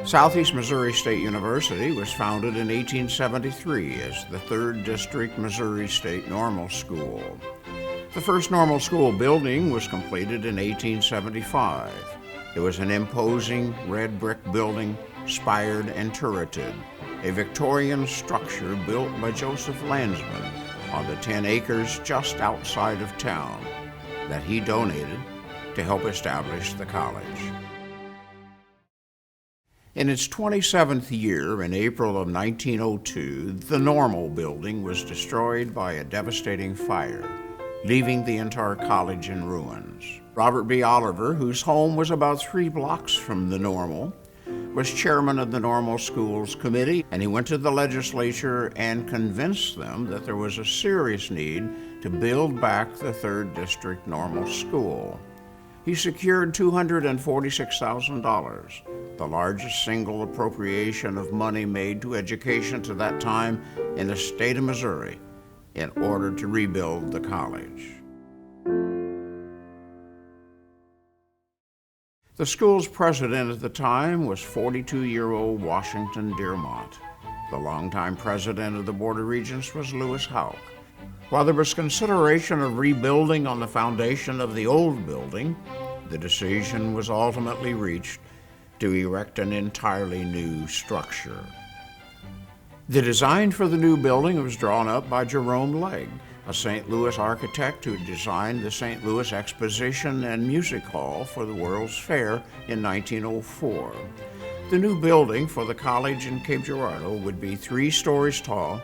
Southeast Missouri State University was founded in 1873 as the 3rd District Missouri State Normal School. The first normal school building was completed in 1875. It was an imposing red brick building, spired and turreted, a Victorian structure built by Joseph Landsman on the 10 acres just outside of town that he donated to help establish the college. In its 27th year, in April of 1902, the Normal building was destroyed by a devastating fire, leaving the entire college in ruins. Robert B. Oliver, whose home was about 3 blocks from the Normal, was chairman of the Normal Schools Committee, and he went to the legislature and convinced them that there was a serious need to build back the 3rd District Normal School. He secured $246,000, the largest single appropriation of money made to education to that time in the state of Missouri, in order to rebuild the college. The school's president at the time was 42-year-old Washington Dearmont. The longtime president of the Board of Regents was Lewis Houck. While there was consideration of rebuilding on the foundation of the old building, the decision was ultimately reached to erect an entirely new structure. The design for the new building was drawn up by Jerome Legg, a St. Louis architect who designed the St. Louis Exposition and Music Hall for the World's Fair in 1904. The new building for the college in Cape Girardeau would be 3 stories tall,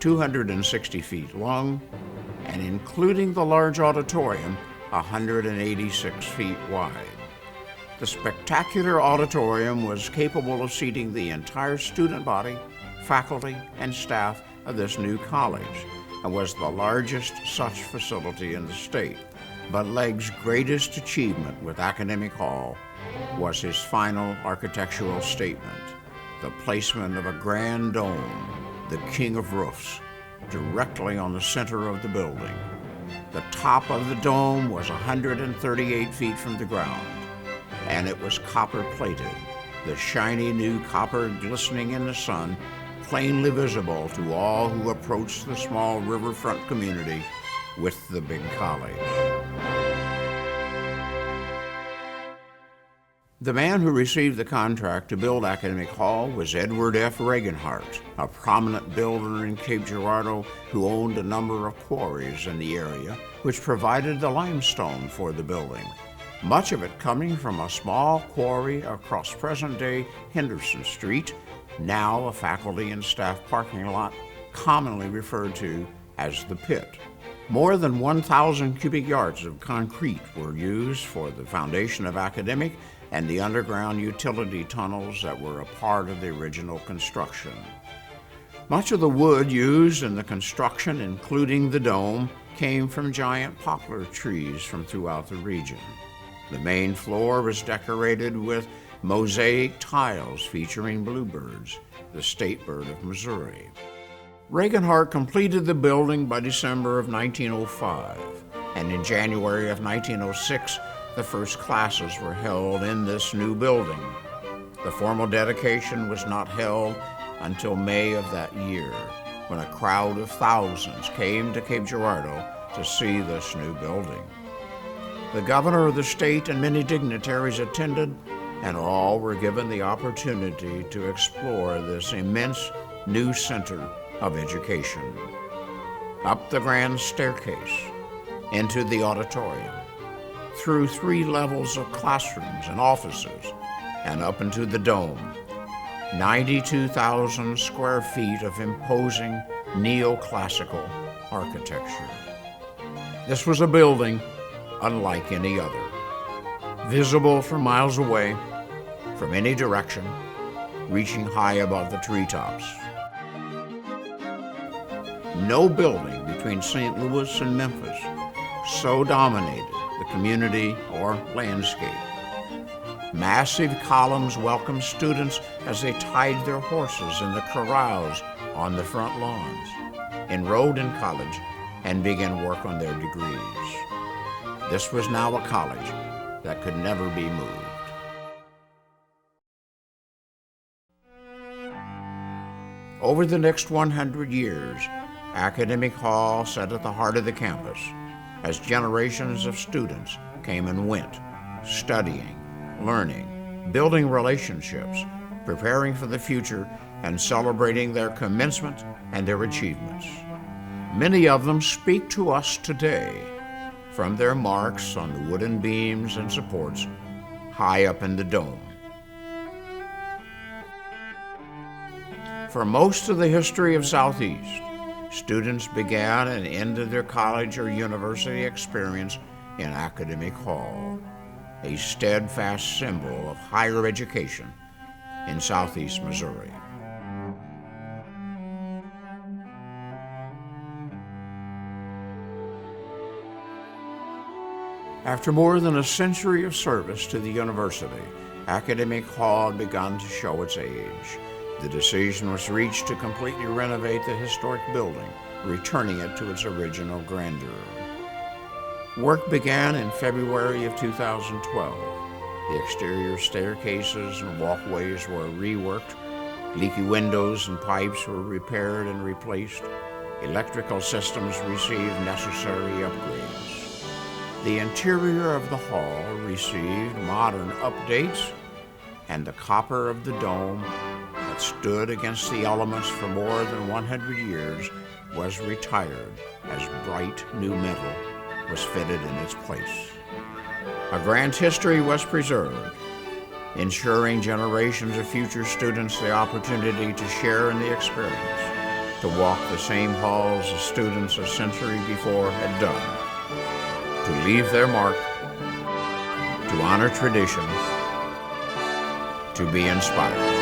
260 feet long, and including the large auditorium, 186 feet wide. The spectacular auditorium was capable of seating the entire student body, faculty, and staff of this new college, and was the largest such facility in the state. But Legg's greatest achievement with Academic Hall was his final architectural statement, the placement of a grand dome, the king of roofs, directly on the center of the building. The top of the dome was 138 feet from the ground, and it was copper-plated, the shiny new copper glistening in the sun, plainly visible to all who approached the small riverfront community with the big college. The man who received the contract to build Academic Hall was Edward F. Regenhart, a prominent builder in Cape Girardeau who owned a number of quarries in the area, which provided the limestone for the building, much of it coming from a small quarry across present-day Henderson Street, now a faculty and staff parking lot, commonly referred to as the Pit. More than 1,000 cubic yards of concrete were used for the foundation of Academic and the underground utility tunnels that were a part of the original construction. Much of the wood used in the construction, including the dome, came from giant poplar trees from throughout the region. The main floor was decorated with mosaic tiles featuring bluebirds, the state bird of Missouri. Regenhart completed the building by December of 1905, and in January of 1906, the first classes were held in this new building. The formal dedication was not held until May of that year, when a crowd of thousands came to Cape Girardeau to see this new building. The governor of the state and many dignitaries attended, and all were given the opportunity to explore this immense new center of education. Up the grand staircase, into the auditorium, through 3 levels of classrooms and offices, and up into the dome. 92,000 square feet of imposing neoclassical architecture. This was a building unlike any other, visible from miles away, from any direction, reaching high above the treetops. No building between St. Louis and Memphis so dominated the community or landscape. Massive columns welcomed students as they tied their horses in the corrals on the front lawns, enrolled in college, and began work on their degrees. This was now a college that could never be moved. Over the next 100 years, Academic Hall sat at the heart of the campus as generations of students came and went, studying, learning, building relationships, preparing for the future, and celebrating their commencement and their achievements. Many of them speak to us today from their marks on the wooden beams and supports high up in the dome. For most of the history of Southeast, students began and ended their college or university experience in Academic Hall, a steadfast symbol of higher education in Southeast Missouri. After more than a century of service to the university, Academic Hall had begun to show its age. The decision was reached to completely renovate the historic building, returning it to its original grandeur. Work began in February of 2012. The exterior staircases and walkways were reworked, leaky windows and pipes were repaired and replaced, electrical systems received necessary upgrades. The interior of the hall received modern updates, and the copper of the dome that stood against the elements for more than 100 years was retired as bright new metal was fitted in its place. A grand history was preserved, ensuring generations of future students the opportunity to share in the experience, to walk the same halls as students a century before had done, to leave their mark, to honor tradition, to be inspired.